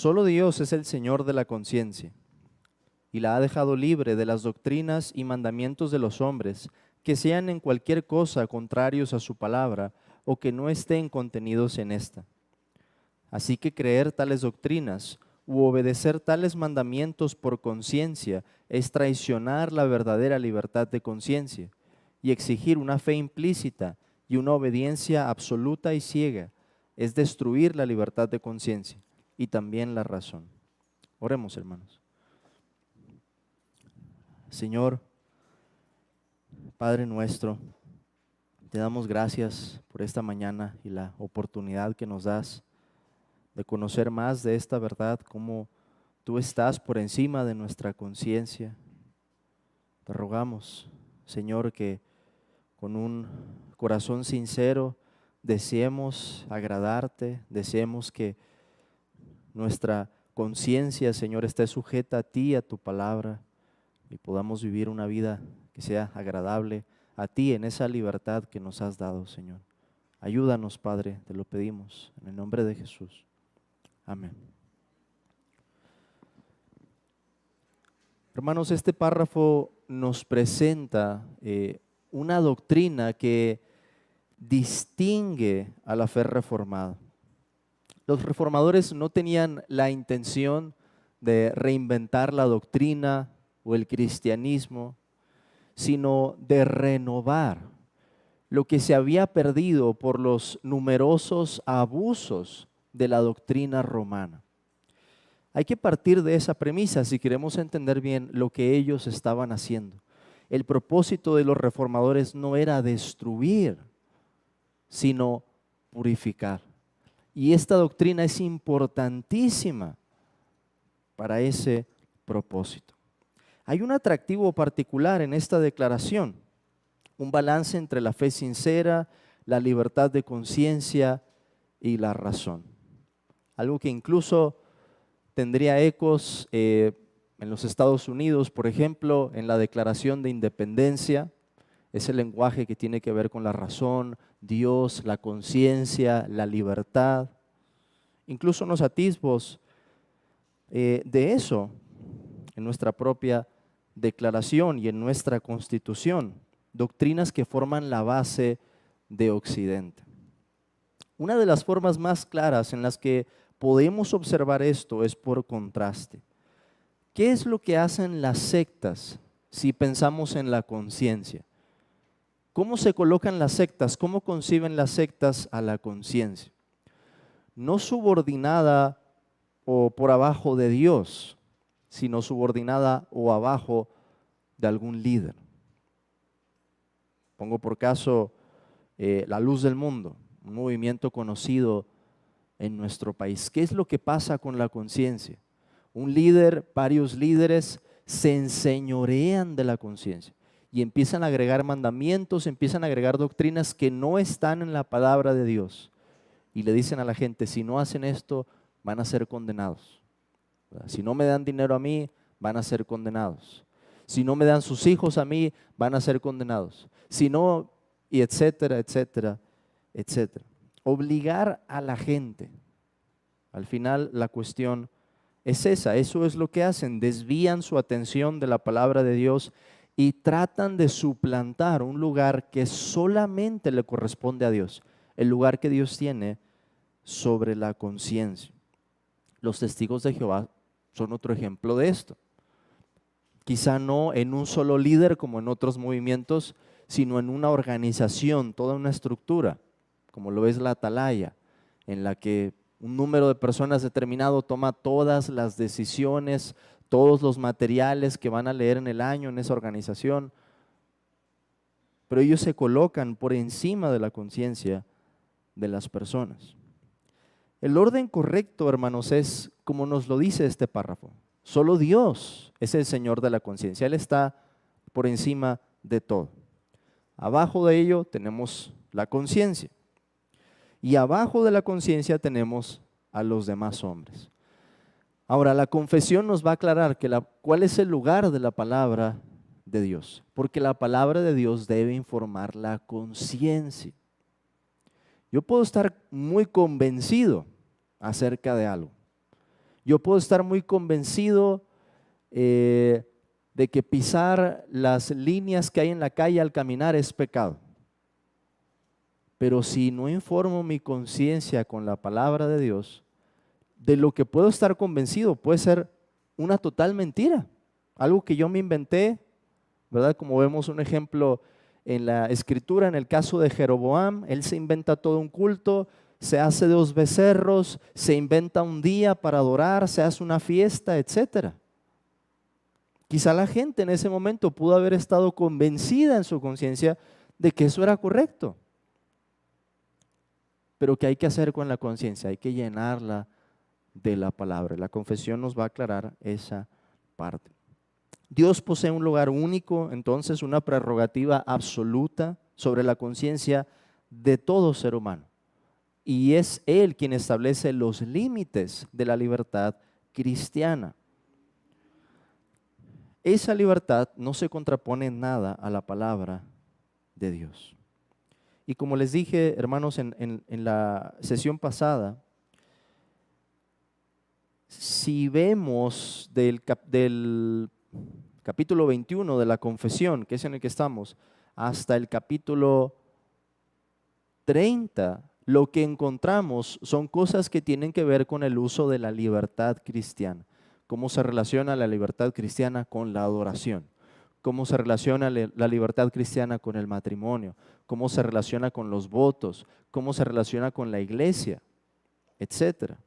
Solo Dios es el Señor de la conciencia y la ha dejado libre de las doctrinas y mandamientos de los hombres, que sean en cualquier cosa contrarios a su palabra o que no estén contenidos en esta. Así que creer tales doctrinas u obedecer tales mandamientos por conciencia es traicionar la verdadera libertad de conciencia y exigir una fe implícita y una obediencia absoluta y ciega es destruir la libertad de conciencia y también la razón. Oremos, hermanos. Señor, Padre nuestro, te damos gracias por esta mañana y la oportunidad que nos das de conocer más de esta verdad, cómo tú estás por encima de nuestra conciencia. Te rogamos, Señor, que con un corazón sincero deseemos agradarte, deseemos que nuestra conciencia, Señor, esté sujeta a ti, a tu palabra, y podamos vivir una vida que sea agradable a ti en esa libertad que nos has dado, Señor. Ayúdanos, Padre, te lo pedimos, en el nombre de Jesús. Amén. Hermanos, este párrafo nos presenta una doctrina que distingue a la fe reformada. Los reformadores no tenían la intención de reinventar la doctrina o el cristianismo, sino de renovar lo que se había perdido por los numerosos abusos de la doctrina romana. Hay que partir de esa premisa si queremos entender bien lo que ellos estaban haciendo. El propósito de los reformadores no era destruir, sino purificar. Y esta doctrina es importantísima para ese propósito. Hay un atractivo particular en esta declaración, un balance entre la fe sincera, la libertad de conciencia y la razón. Algo que incluso tendría ecos en los Estados Unidos, por ejemplo, en la Declaración de Independencia. Ese lenguaje que tiene que ver con la razón, Dios, la conciencia, la libertad. Incluso unos atisbos de eso en nuestra propia declaración y en nuestra Constitución, doctrinas que forman la base de Occidente. Una de las formas más claras en las que podemos observar esto es por contraste. ¿Qué es lo que hacen las sectas si pensamos en la conciencia? ¿Cómo se colocan las sectas? ¿Cómo conciben las sectas a la conciencia? No subordinada o por abajo de Dios, sino subordinada o abajo de algún líder. Pongo por caso la Luz del Mundo, un movimiento conocido en nuestro país. ¿Qué es lo que pasa con la conciencia? Un líder, varios líderes se enseñorean de la conciencia y empiezan a agregar mandamientos, empiezan a agregar doctrinas que no están en la palabra de Dios. Y le dicen a la gente, si no hacen esto, van a ser condenados. Si no me dan dinero a mí, van a ser condenados. Si no me dan sus hijos a mí, van a ser condenados. Si no, y etcétera, etcétera, etcétera. Obligar a la gente. Al final la cuestión es esa, eso es lo que hacen, desvían su atención de la palabra de Dios y tratan de suplantar un lugar que solamente le corresponde a Dios, el lugar que Dios tiene sobre la conciencia. Los testigos de Jehová son otro ejemplo de esto. Quizá no en un solo líder como en otros movimientos, sino en una organización, toda una estructura, como lo es la atalaya, en la que un número de personas determinado toma todas las decisiones, todos los materiales que van a leer en el año en esa organización, pero ellos se colocan por encima de la conciencia de las personas. El orden correcto, hermanos, es como nos lo dice este párrafo. Solo Dios es el Señor de la conciencia. Él está por encima de todo. Abajo de ello tenemos la conciencia. Y abajo de la conciencia tenemos a los demás hombres. Ahora, la confesión nos va a aclarar cuál es el lugar de la palabra de Dios. Porque la palabra de Dios debe informar la conciencia. Yo puedo estar muy convencido acerca de algo. Yo puedo estar muy convencido de que pisar las líneas que hay en la calle al caminar es pecado. Pero si no informo mi conciencia con la palabra de Dios, de lo que puedo estar convencido puede ser una total mentira. Algo que yo me inventé, ¿verdad? Como vemos un ejemplo en la escritura, en el caso de Jeroboam, él se inventa todo un culto, se hace 2 becerros, se inventa un día para adorar, se hace una fiesta, etcétera. Quizá la gente en ese momento pudo haber estado convencida en su conciencia de que eso era correcto. Pero ¿qué hay que hacer con la conciencia? Hay que llenarla de la palabra. La confesión nos va a aclarar esa parte. Dios posee un lugar único, entonces una prerrogativa absoluta sobre la conciencia de todo ser humano. Y es Él quien establece los límites de la libertad cristiana. Esa libertad no se contrapone en nada a la palabra de Dios. Y como les dije, hermanos, en la sesión pasada, si vemos del capítulo 21 de la confesión, que es en el que estamos, hasta el capítulo 30, lo que encontramos son cosas que tienen que ver con el uso de la libertad cristiana. Cómo se relaciona la libertad cristiana con la adoración, cómo se relaciona la libertad cristiana con el matrimonio, cómo se relaciona con los votos, cómo se relaciona con la iglesia, etcétera.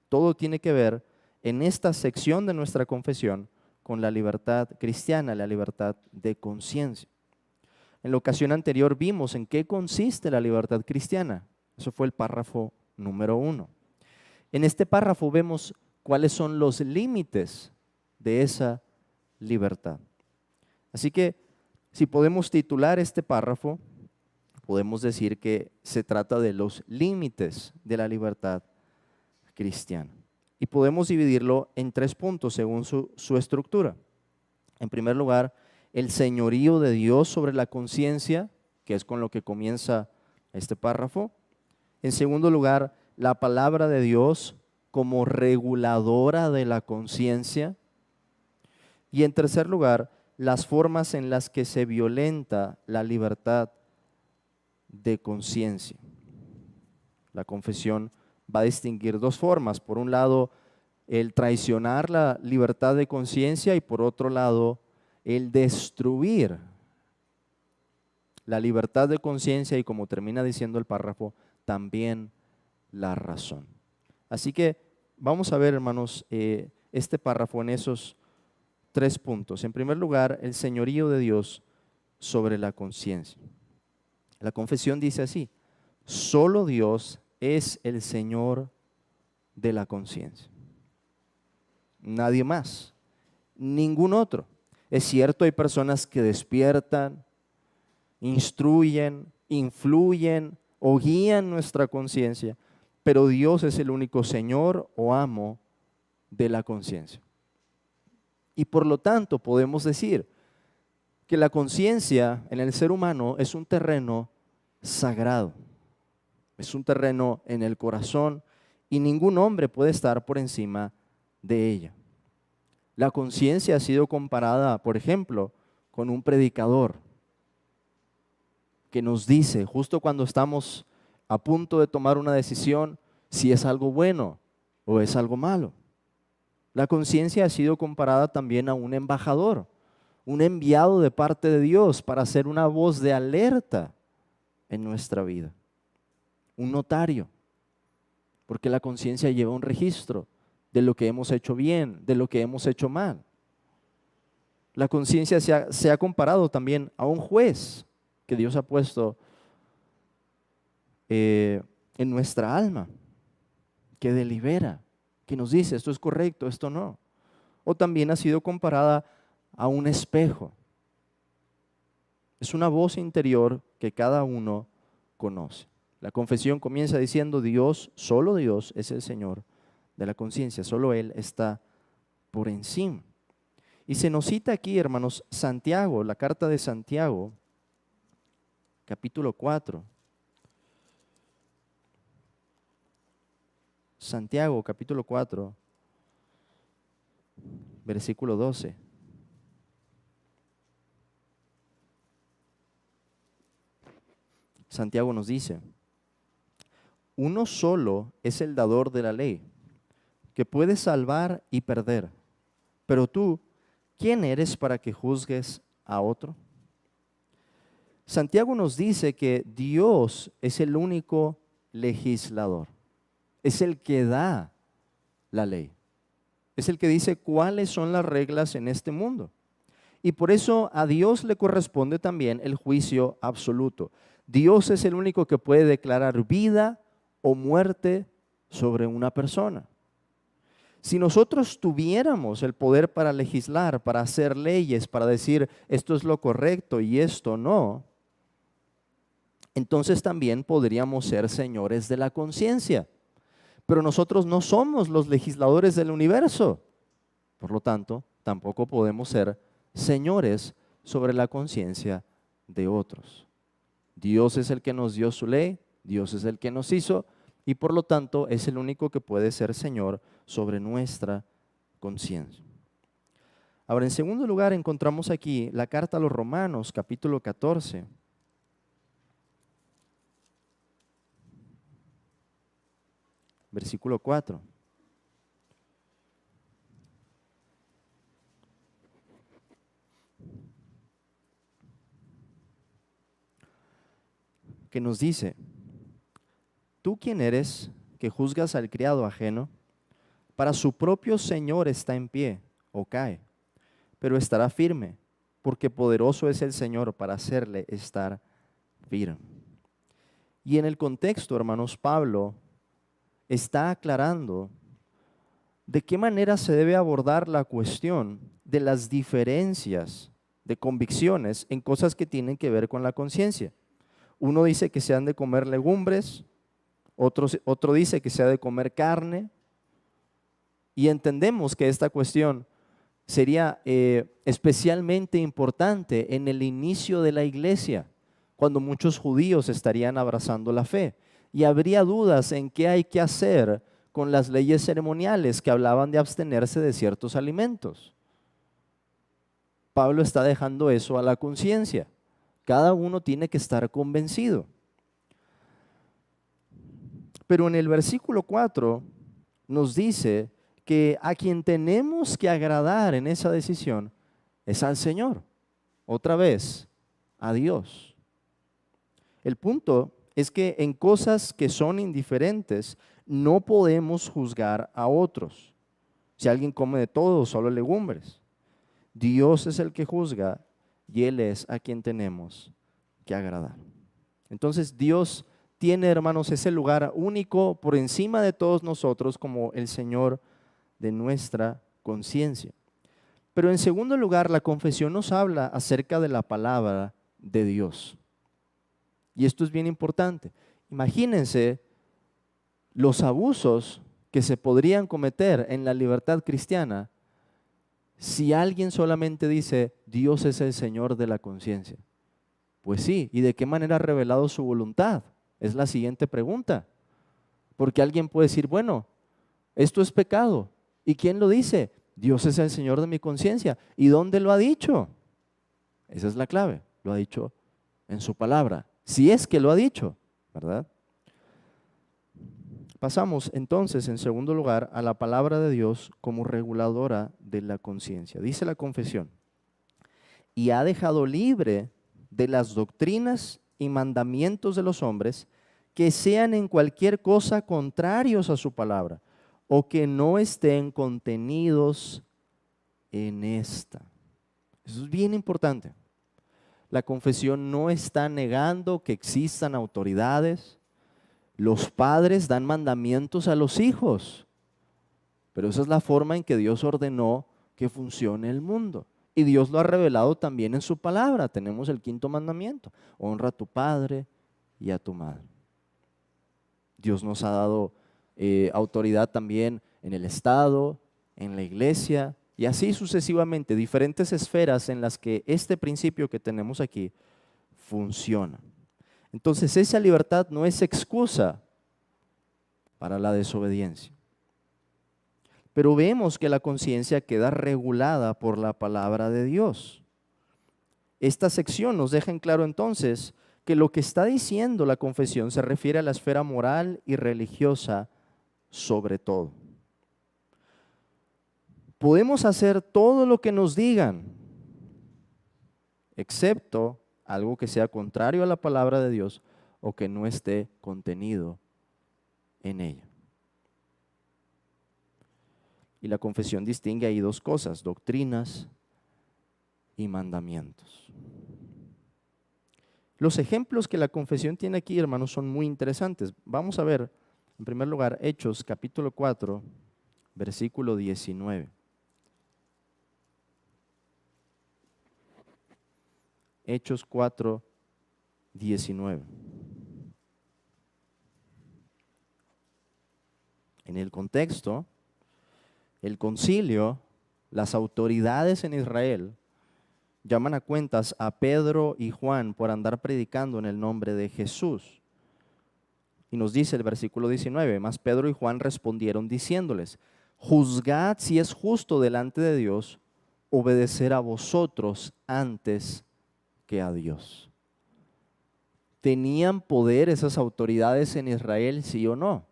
Todo tiene que ver en esta sección de nuestra confesión con la libertad cristiana, la libertad de conciencia. En la ocasión anterior vimos en qué consiste la libertad cristiana. Eso fue el párrafo número 1. En este párrafo vemos cuáles son los límites de esa libertad. Así que si podemos titular este párrafo, podemos decir que se trata de los límites de la libertad cristiana. Y podemos dividirlo en 3 puntos según su estructura. En primer lugar, el señorío de Dios sobre la conciencia, que es con lo que comienza este párrafo. En segundo lugar, la palabra de Dios como reguladora de la conciencia. Y en tercer lugar, las formas en las que se violenta la libertad de conciencia. La confesión va a distinguir 2 formas. Por un lado, el traicionar la libertad de conciencia y por otro lado, el destruir la libertad de conciencia y, como termina diciendo el párrafo, también la razón. Así que vamos a ver, hermanos, este párrafo en esos 3 puntos. En primer lugar, el señorío de Dios sobre la conciencia. La confesión dice así: solo Dios es el Señor de la conciencia. Nadie más, ningún otro. Es cierto, hay personas que despiertan, instruyen, influyen o guían nuestra conciencia, pero Dios es el único Señor o amo de la conciencia. Y por lo tanto podemos decir que la conciencia en el ser humano es un terreno sagrado, es un terreno en el corazón y ningún hombre puede estar por encima de ella. La conciencia ha sido comparada, por ejemplo, con un predicador que nos dice, justo cuando estamos a punto de tomar una decisión, si es algo bueno o es algo malo. La conciencia ha sido comparada también a un embajador, un enviado de parte de Dios para ser una voz de alerta en nuestra vida. Un notario, porque la conciencia lleva un registro de lo que hemos hecho bien, de lo que hemos hecho mal. La conciencia se ha comparado también a un juez que Dios ha puesto en nuestra alma, que delibera, que nos dice esto es correcto, esto no. O también ha sido comparada a un espejo. Es una voz interior que cada uno conoce. La confesión comienza diciendo Dios, solo Dios es el Señor de la conciencia, solo Él está por encima. Y se nos cita aquí, hermanos, Santiago, la carta de Santiago, capítulo 4. Santiago, capítulo 4, Versículo 12. Santiago nos dice, uno solo es el dador de la ley, que puede salvar y perder. Pero tú, ¿quién eres para que juzgues a otro? Santiago nos dice que Dios es el único legislador, es el que da la ley, es el que dice cuáles son las reglas en este mundo. Y por eso a Dios le corresponde también el juicio absoluto. Dios es el único que puede declarar vida o muerte sobre una persona. Si nosotros tuviéramos el poder para legislar, para hacer leyes, para decir esto es lo correcto y esto no, entonces también podríamos ser señores de la conciencia. Pero nosotros no somos los legisladores del universo. Por lo tanto, tampoco podemos ser señores sobre la conciencia de otros. Dios es el que nos dio su ley, Dios es el que nos hizo y por lo tanto es el único que puede ser Señor sobre nuestra conciencia. Ahora, en segundo lugar, encontramos aquí la carta a los Romanos, capítulo 14. Versículo 4. Que nos dice, ¿tú quién eres que juzgas al criado ajeno? Para su propio Señor está en pie o cae, pero estará firme, porque poderoso es el Señor para hacerle estar firme. Y en el contexto, hermanos, Pablo está aclarando de qué manera se debe abordar la cuestión de las diferencias de convicciones en cosas que tienen que ver con la conciencia. Uno dice que se han de comer legumbres, otro dice que se ha de comer carne, y entendemos que esta cuestión sería especialmente importante en el inicio de la iglesia, cuando muchos judíos estarían abrazando la fe, y habría dudas en qué hay que hacer con las leyes ceremoniales que hablaban de abstenerse de ciertos alimentos. Pablo está dejando eso a la conciencia. Cada uno tiene que estar convencido. Pero en el versículo 4 nos dice que a quien tenemos que agradar en esa decisión es al Señor. Otra vez, a Dios. El punto es que en cosas que son indiferentes no podemos juzgar a otros. Si alguien come de todo, solo legumbres. Dios es el que juzga y Él es a quien tenemos que agradar. Entonces Dios tiene, hermanos, ese lugar único por encima de todos nosotros como el Señor de nuestra conciencia. Pero en segundo lugar, la confesión nos habla acerca de la palabra de Dios. Y esto es bien importante. Imagínense los abusos que se podrían cometer en la libertad cristiana si alguien solamente dice, Dios es el Señor de la conciencia. Pues sí, ¿y de qué manera ha revelado su voluntad? Es la siguiente pregunta. Porque alguien puede decir, bueno, esto es pecado. ¿Y quién lo dice? Dios es el Señor de mi conciencia. ¿Y dónde lo ha dicho? Esa es la clave. Lo ha dicho en su palabra. Si es que lo ha dicho, ¿verdad? Pasamos entonces, en segundo lugar, a la palabra de Dios como reguladora de la conciencia. Dice la confesión, y ha dejado libre de las doctrinas y mandamientos de los hombres que sean en cualquier cosa contrarios a su palabra o que no estén contenidos en esta. Eso es bien importante. La confesión no está negando que existan autoridades. Los padres dan mandamientos a los hijos, pero esa es la forma en que Dios ordenó que funcione el mundo. Y Dios lo ha revelado también en su palabra. Tenemos el quinto mandamiento: honra a tu padre y a tu madre. Dios nos ha dado autoridad también en el Estado, en la iglesia y así sucesivamente, diferentes esferas en las que este principio que tenemos aquí funciona. Entonces esa libertad no es excusa para la desobediencia. Pero vemos que la conciencia queda regulada por la palabra de Dios. Esta sección nos deja en claro entonces que lo que está diciendo la confesión se refiere a la esfera moral y religiosa sobre todo. Podemos hacer todo lo que nos digan, excepto algo que sea contrario a la palabra de Dios o que no esté contenido en ella. Y la confesión distingue ahí dos cosas: doctrinas y mandamientos. Los ejemplos que la confesión tiene aquí, hermanos, son muy interesantes. Vamos a ver, en primer lugar, Hechos capítulo 4, versículo 19. Hechos 4, 19. En el contexto, el concilio, las autoridades en Israel, llaman a cuentas a Pedro y Juan por andar predicando en el nombre de Jesús. Y nos dice el versículo 19, mas Pedro y Juan respondieron diciéndoles: juzgad si es justo delante de Dios obedecer a vosotros antes que a Dios. ¿Tenían poder esas autoridades en Israel, sí o no?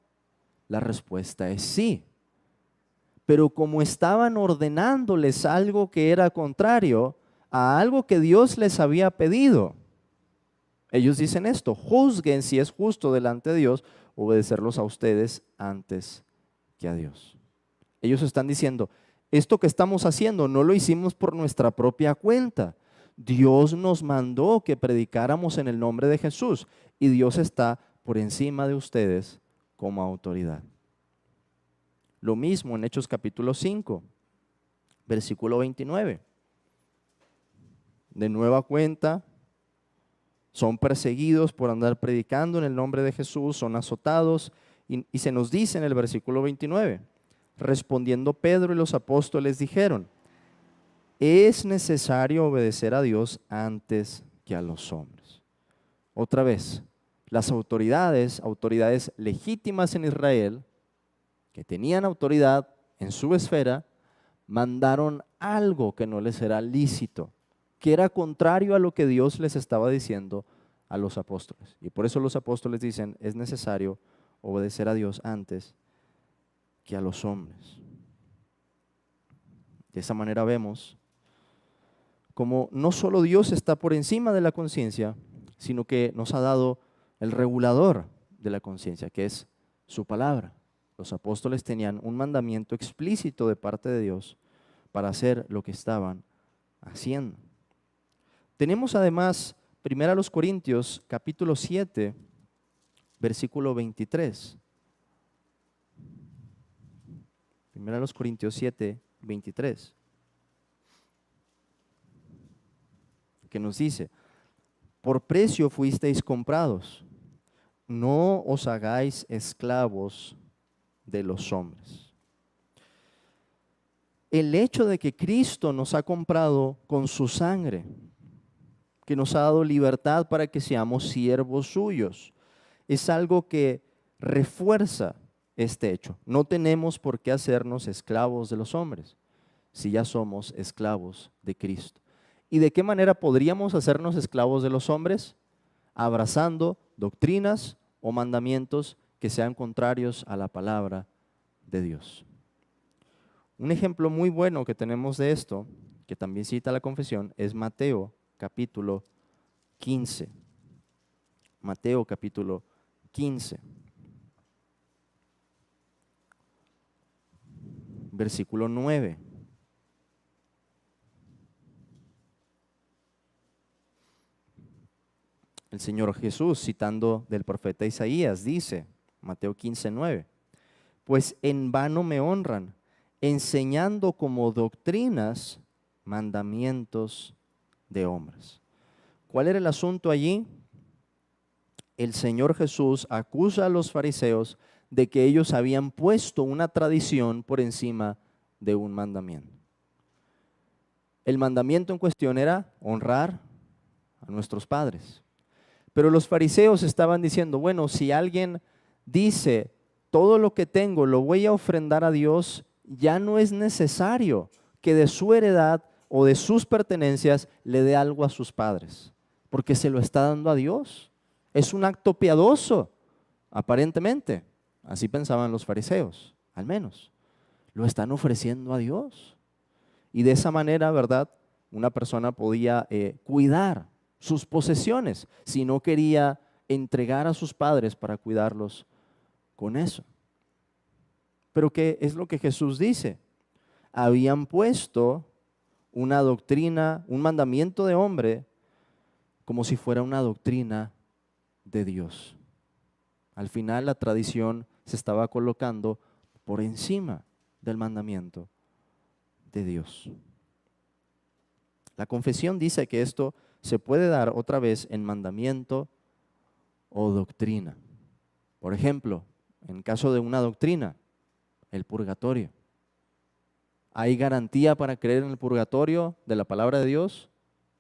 La respuesta es sí. Pero como estaban ordenándoles algo que era contrario a algo que Dios les había pedido, ellos dicen esto: juzguen si es justo delante de Dios obedecerlos a ustedes antes que a Dios. Ellos están diciendo: esto que estamos haciendo no lo hicimos por nuestra propia cuenta. Dios nos mandó que predicáramos en el nombre de Jesús y Dios está por encima de ustedes como autoridad. Lo mismo en Hechos capítulo 5, versículo 29. De nueva cuenta, son perseguidos por andar predicando en el nombre de Jesús, son azotados y se nos dice en el versículo 29, respondiendo Pedro y los apóstoles dijeron: es necesario obedecer a Dios antes que a los hombres. Otra vez, las autoridades legítimas en Israel, que tenían autoridad en su esfera, mandaron algo que no les era lícito, que era contrario a lo que Dios les estaba diciendo a los apóstoles. Y por eso los apóstoles dicen: es necesario obedecer a Dios antes que a los hombres. De esa manera vemos como no solo Dios está por encima de la conciencia, sino que nos ha dado el regulador de la conciencia, que es su palabra. Los apóstoles tenían un mandamiento explícito de parte de Dios para hacer lo que estaban haciendo. Tenemos además 1 Corintios capítulo 7, versículo 23. 1 Corintios 7, 23. Que nos dice: por precio fuisteis comprados, no os hagáis esclavos de los hombres. El hecho de que Cristo nos ha comprado con su sangre, que nos ha dado libertad para que seamos siervos suyos, es algo que refuerza este hecho. No tenemos por qué hacernos esclavos de los hombres si ya somos esclavos de Cristo. ¿Y de qué manera podríamos hacernos esclavos de los hombres? Abrazando doctrinas o mandamientos que sean contrarios a la palabra de Dios. Un ejemplo muy bueno que tenemos de esto, que también cita la confesión, es Mateo capítulo 15. Mateo capítulo 15. Versículo 9. El Señor Jesús, citando del profeta Isaías, dice, Mateo 15, 9, pues en vano me honran, enseñando como doctrinas mandamientos de hombres. ¿Cuál era el asunto allí? El Señor Jesús acusa a los fariseos de que ellos habían puesto una tradición por encima de un mandamiento. El mandamiento en cuestión era honrar a nuestros padres. Pero los fariseos estaban diciendo: bueno, si alguien dice, todo lo que tengo lo voy a ofrendar a Dios ya no es necesario que de su heredad o de sus pertenencias le dé algo a sus padres, porque se lo está dando a Dios. Es un acto piadoso, aparentemente. Así pensaban los fariseos, al menos. Lo están ofreciendo a Dios. Y de esa manera, ¿verdad? Una persona podía cuidar sus posesiones si no quería entregar a sus padres para cuidarlos con eso. Pero ¿qué es lo que Jesús dice? Habían puesto una doctrina, un mandamiento de hombre, como si fuera una doctrina de Dios. Al final la tradición se estaba colocando por encima del mandamiento de Dios. La confesión dice que esto se puede dar otra vez en mandamiento o doctrina. Por ejemplo, en caso de una doctrina, el purgatorio. ¿Hay garantía para creer en el purgatorio de la palabra de Dios?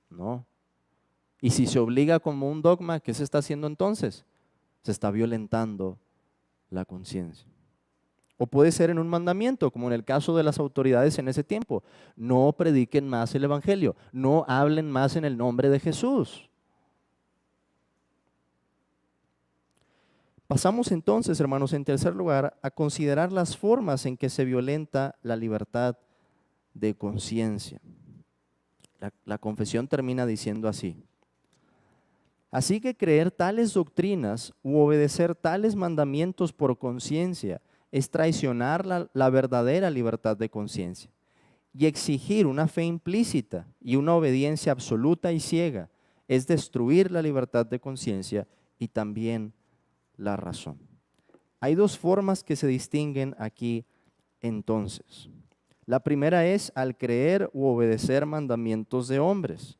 No. Y si se obliga como un dogma, ¿qué se está haciendo entonces? Se está violentando la conciencia. O puede ser en un mandamiento, como en el caso de las autoridades en ese tiempo. No prediquen más el evangelio, no hablen más en el nombre de Jesús. Pasamos entonces, hermanos, en tercer lugar, a considerar las formas en que se violenta la libertad de conciencia. La confesión termina diciendo así: así que creer tales doctrinas u obedecer tales mandamientos por conciencia es traicionar la verdadera libertad de conciencia, y exigir una fe implícita y una obediencia absoluta y ciega es destruir la libertad de conciencia y también la razón. Hay dos formas que se distinguen aquí entonces. La primera es al creer u obedecer mandamientos de hombres.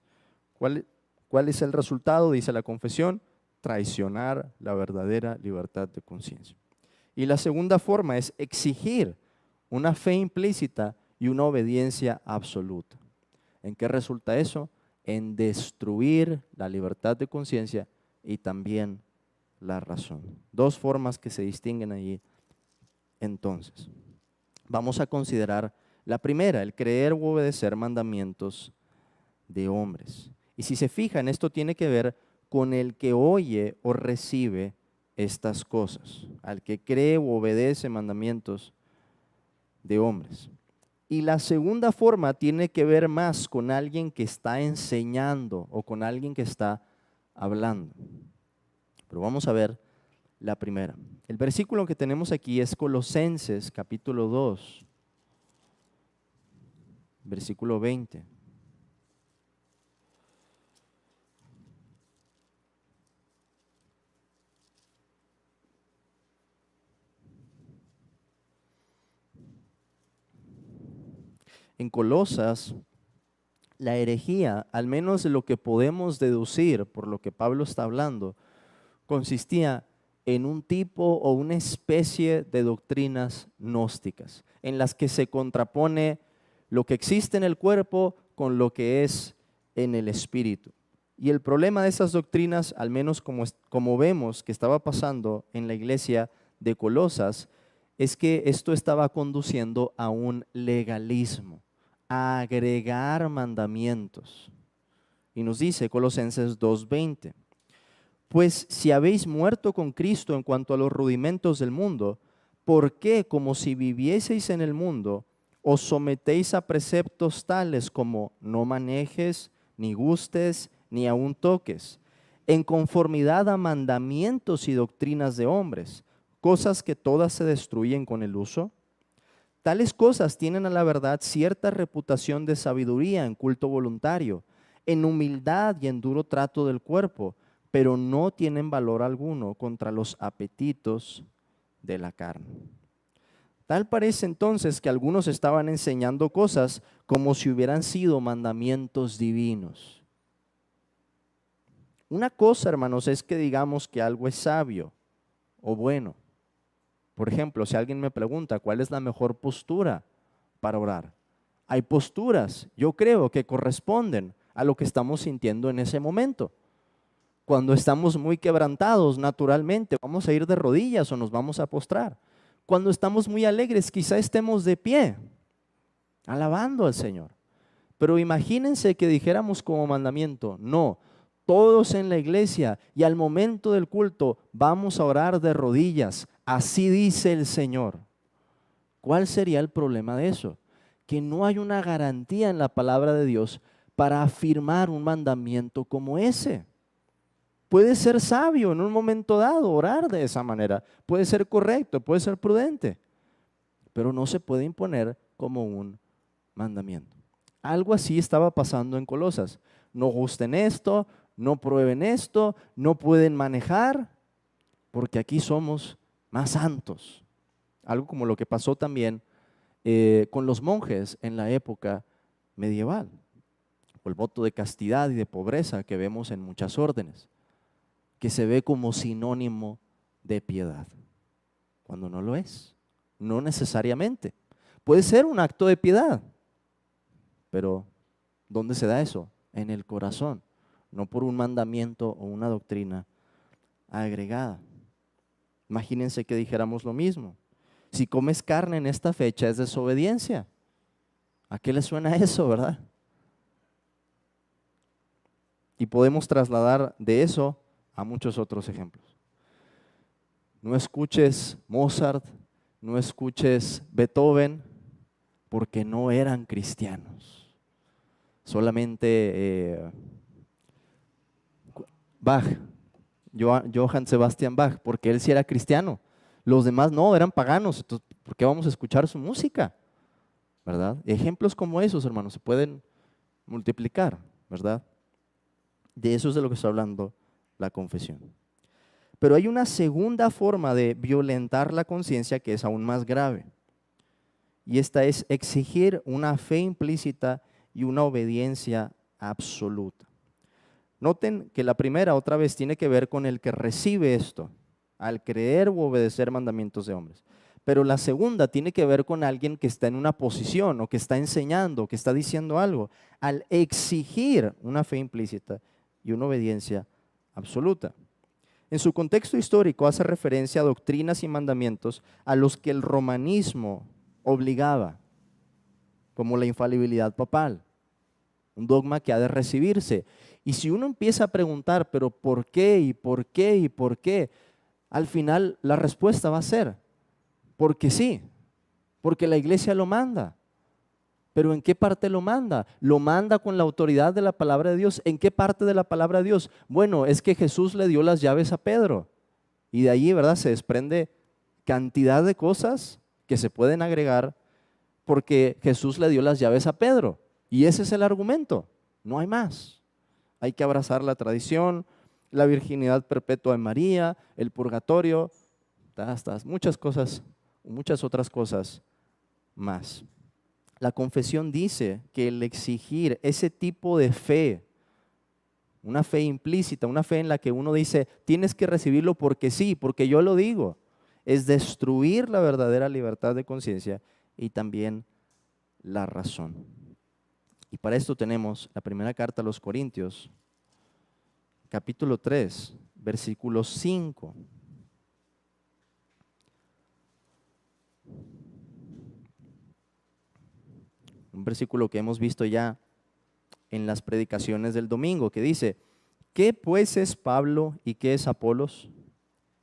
¿Cuál es el resultado? Dice la confesión: traicionar la verdadera libertad de conciencia. Y la segunda forma es exigir una fe implícita y una obediencia absoluta. ¿En qué resulta eso? En destruir la libertad de conciencia y también la razón. Dos formas que se distinguen allí. Entonces, vamos a considerar la primera, el creer u obedecer mandamientos de hombres. Y si se fijan, esto tiene que ver con el que oye o recibe estas cosas, al que cree u obedece mandamientos de hombres. Y la segunda forma tiene que ver más con alguien que está enseñando o con alguien que está hablando. Pero vamos a ver la primera. El versículo que tenemos aquí es Colosenses capítulo 2, versículo 20. En Colosas, la herejía, al menos de lo que podemos deducir por lo que Pablo está hablando, consistía en un tipo o una especie de doctrinas gnósticas, en las que se contrapone lo que existe en el cuerpo con lo que es en el espíritu. Y el problema de esas doctrinas, al menos como vemos que estaba pasando en la iglesia de Colosas, es que esto estaba conduciendo a un legalismo, a agregar mandamientos. Y nos dice Colosenses 2:20, pues si habéis muerto con Cristo en cuanto a los rudimentos del mundo, ¿por qué, como si vivieseis en el mundo, os sometéis a preceptos tales como no manejes, ni gustes, ni aun toques, en conformidad a mandamientos y doctrinas de hombres, cosas que todas se destruyen con el uso? Tales cosas tienen a la verdad cierta reputación de sabiduría en culto voluntario, en humildad y en duro trato del cuerpo, pero no tienen valor alguno contra los apetitos de la carne. Tal parece entonces que algunos estaban enseñando cosas como si hubieran sido mandamientos divinos. Una cosa, hermanos, es que digamos que algo es sabio o bueno. Por ejemplo, si alguien me pregunta cuál es la mejor postura para orar, hay posturas, yo creo, que corresponden a lo que estamos sintiendo en ese momento. Cuando estamos muy quebrantados, naturalmente, vamos a ir de rodillas o nos vamos a postrar. Cuando estamos muy alegres, quizá estemos de pie, alabando al Señor. Pero imagínense que dijéramos como mandamiento, no, todos en la iglesia y al momento del culto vamos a orar de rodillas, así dice el Señor. ¿Cuál sería el problema de eso? Que no hay una garantía en la palabra de Dios para afirmar un mandamiento como ese. Puede ser sabio en un momento dado orar de esa manera, puede ser correcto, puede ser prudente, pero no se puede imponer como un mandamiento. Algo así estaba pasando en Colosas. No gusten esto, no prueben esto, no pueden manejar, porque aquí somos más santos. Algo como lo que pasó también con los monjes en la época medieval, o el voto de castidad y de pobreza que vemos en muchas órdenes, que se ve como sinónimo de piedad, cuando no lo es, no necesariamente. Puede ser un acto de piedad, pero ¿dónde se da eso? En el corazón, no por un mandamiento o una doctrina agregada. Imagínense que dijéramos lo mismo. Si comes carne en esta fecha es desobediencia. ¿A qué le suena eso, verdad? Y podemos trasladar de eso a muchos otros ejemplos. No escuches Mozart, no escuches Beethoven, porque no eran cristianos. Solamente Bach, Johann Sebastian Bach, porque él sí era cristiano. Los demás no, eran paganos. Entonces, ¿por qué vamos a escuchar su música? ¿Verdad? Ejemplos como esos, hermanos, se pueden multiplicar, ¿verdad? De eso es de lo que está hablando la confesión. Pero hay una segunda forma de violentar la conciencia que es aún más grave. Y esta es exigir una fe implícita y una obediencia absoluta. Noten que la primera otra vez tiene que ver con el que recibe esto, al creer u obedecer mandamientos de hombres. Pero la segunda tiene que ver con alguien que está en una posición o que está enseñando, que está diciendo algo, al exigir una fe implícita y una obediencia absoluta. En su contexto histórico hace referencia a doctrinas y mandamientos a los que el romanismo obligaba, como la infalibilidad papal, un dogma que ha de recibirse. Y si uno empieza a preguntar, pero ¿por qué y por qué y por qué? Al final la respuesta va a ser, porque sí, porque la iglesia lo manda. Pero ¿en qué parte lo manda? Lo manda con la autoridad de la palabra de Dios. ¿En qué parte de la palabra de Dios? Bueno, es que Jesús le dio las llaves a Pedro. Y de allí, ¿verdad? Se desprende cantidad de cosas que se pueden agregar porque Jesús le dio las llaves a Pedro. Y ese es el argumento. No hay más. Hay que abrazar la tradición, la virginidad perpetua de María, el purgatorio, hasta muchas cosas, muchas otras cosas más. La confesión dice que el exigir ese tipo de fe, una fe implícita, una fe en la que uno dice, tienes que recibirlo porque sí, porque yo lo digo, es destruir la verdadera libertad de conciencia y también la razón. Y para esto tenemos la primera carta a los Corintios, capítulo 3, versículo 5. Un versículo que hemos visto ya en las predicaciones del domingo, que dice, ¿qué pues es Pablo y qué es Apolos?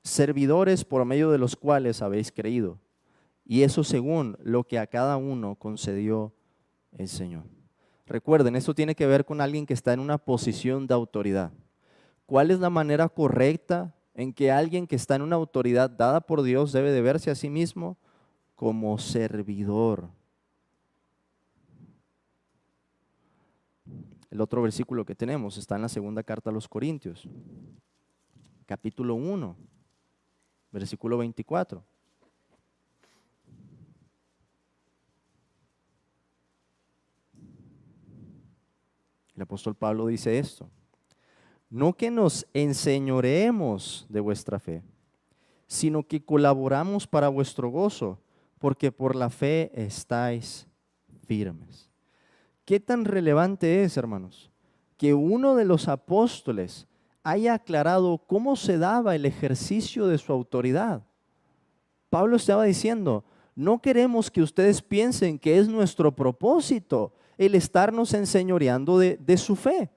Servidores por medio de los cuales habéis creído, y eso según lo que a cada uno concedió el Señor. Recuerden, esto tiene que ver con alguien que está en una posición de autoridad. ¿Cuál es la manera correcta en que alguien que está en una autoridad dada por Dios debe de verse a sí mismo? Como servidor. El otro versículo que tenemos está en la segunda carta a los Corintios, capítulo 1, versículo 24. El apóstol Pablo dice esto: no que nos enseñoreemos de vuestra fe, sino que colaboramos para vuestro gozo, porque por la fe estáis firmes. ¿Qué tan relevante es, hermanos, que uno de los apóstoles haya aclarado cómo se daba el ejercicio de su autoridad? Pablo estaba diciendo, no queremos que ustedes piensen que es nuestro propósito el estarnos enseñoreando de su fe.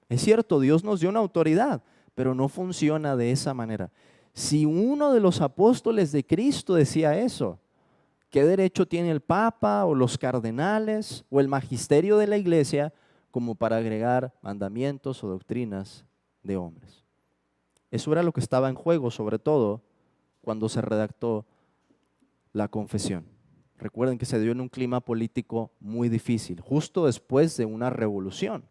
Es cierto, Dios nos dio una autoridad, pero no funciona de esa manera. Si uno de los apóstoles de Cristo decía eso, ¿qué derecho tiene el Papa o los cardenales o el magisterio de la iglesia como para agregar mandamientos o doctrinas de hombres? Eso era lo que estaba en juego, sobre todo cuando se redactó la confesión. Recuerden que se dio en un clima político muy difícil, justo después de una revolución.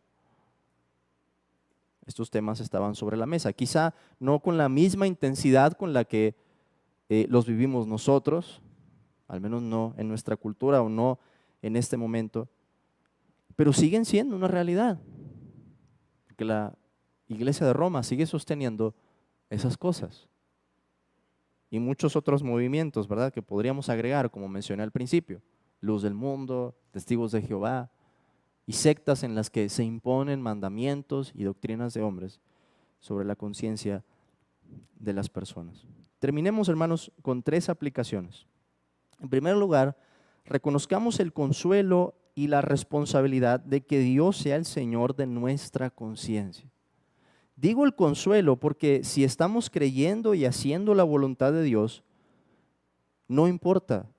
Estos temas estaban sobre la mesa, quizá no con la misma intensidad con la que los vivimos nosotros, al menos no en nuestra cultura o no en este momento, pero siguen siendo una realidad, porque la Iglesia de Roma sigue sosteniendo esas cosas. Y muchos otros movimientos, ¿verdad?, que podríamos agregar, como mencioné al principio, Luz del Mundo, Testigos de Jehová, y sectas en las que se imponen mandamientos y doctrinas de hombres sobre la conciencia de las personas. Terminemos, hermanos, con 3 aplicaciones. En primer lugar, reconozcamos el consuelo y la responsabilidad de que Dios sea el Señor de nuestra conciencia. Digo el consuelo porque si estamos creyendo y haciendo la voluntad de Dios, no importa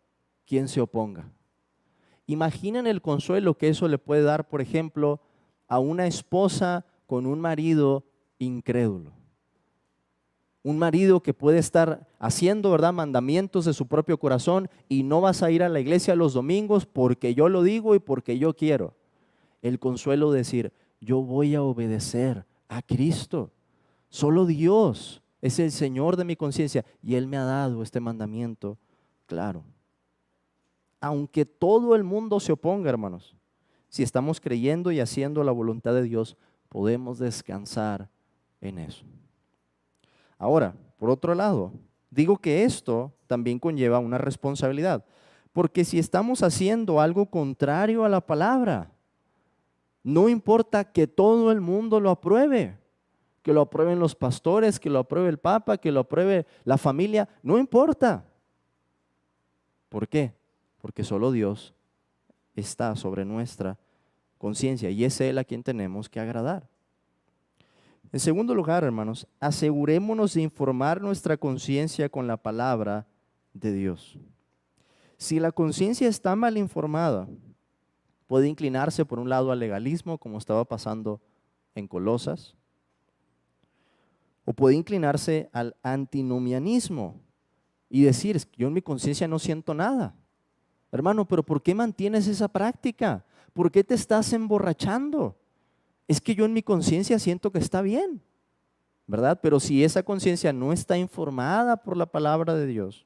quién se oponga. Imaginen el consuelo que eso le puede dar, por ejemplo, a una esposa con un marido incrédulo. Un marido que puede estar haciendo, ¿verdad?, mandamientos de su propio corazón y no vas a ir a la iglesia los domingos porque yo lo digo y porque yo quiero. El consuelo de decir, yo voy a obedecer a Cristo. Solo Dios es el Señor de mi conciencia y Él me ha dado este mandamiento claro. Aunque todo el mundo se oponga, hermanos, si estamos creyendo y haciendo la voluntad de Dios, podemos descansar en eso. Ahora, por otro lado, digo que esto también conlleva una responsabilidad, porque si estamos haciendo algo contrario a la palabra, no importa que todo el mundo lo apruebe, que lo aprueben los pastores, que lo apruebe el Papa, que lo apruebe la familia, no importa. ¿Por qué? Porque solo Dios está sobre nuestra conciencia y es Él a quien tenemos que agradar. En segundo lugar, hermanos, asegurémonos de informar nuestra conciencia con la palabra de Dios. Si la conciencia está mal informada, puede inclinarse por un lado al legalismo, como estaba pasando en Colosas, o puede inclinarse al antinomianismo y decir, es que yo en mi conciencia no siento nada. Hermano, pero ¿por qué mantienes esa práctica? ¿Por qué te estás emborrachando? Es que yo en mi conciencia siento que está bien, ¿verdad? Pero si esa conciencia no está informada por la palabra de Dios,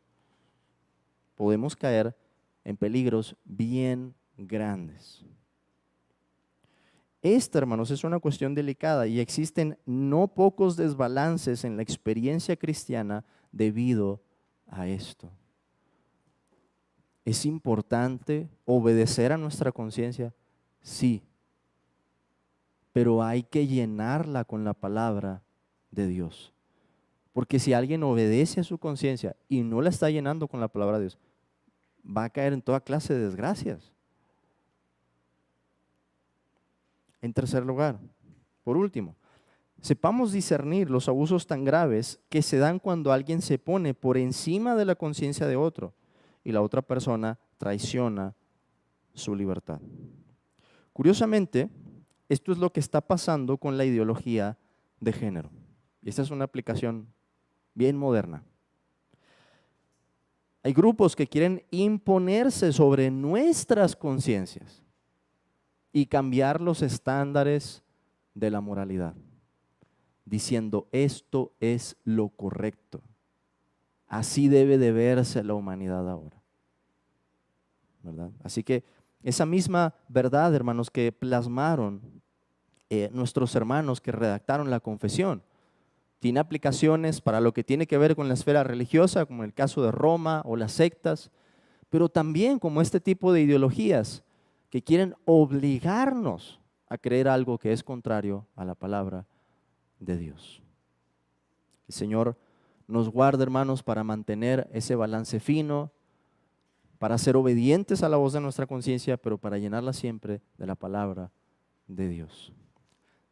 podemos caer en peligros bien grandes. Esta, hermanos, es una cuestión delicada y existen no pocos desbalances en la experiencia cristiana debido a esto. ¿Es importante obedecer a nuestra conciencia? Sí, pero hay que llenarla con la palabra de Dios. Porque si alguien obedece a su conciencia y no la está llenando con la palabra de Dios, va a caer en toda clase de desgracias. En tercer lugar, por último, sepamos discernir los abusos tan graves que se dan cuando alguien se pone por encima de la conciencia de otro y la otra persona traiciona su libertad. Curiosamente, esto es lo que está pasando con la ideología de género. Y esta es una aplicación bien moderna. Hay grupos que quieren imponerse sobre nuestras conciencias y cambiar los estándares de la moralidad, diciendo esto es lo correcto. Así debe de verse la humanidad ahora, ¿verdad? Así que esa misma verdad, hermanos, que plasmaron nuestros hermanos que redactaron la confesión, tiene aplicaciones para lo que tiene que ver con la esfera religiosa, como en el caso de Roma o las sectas, pero también como este tipo de ideologías que quieren obligarnos a creer algo que es contrario a la palabra de Dios. El Señor nos guarde, hermanos, para mantener ese balance fino, para ser obedientes a la voz de nuestra conciencia, pero para llenarla siempre de la palabra de Dios.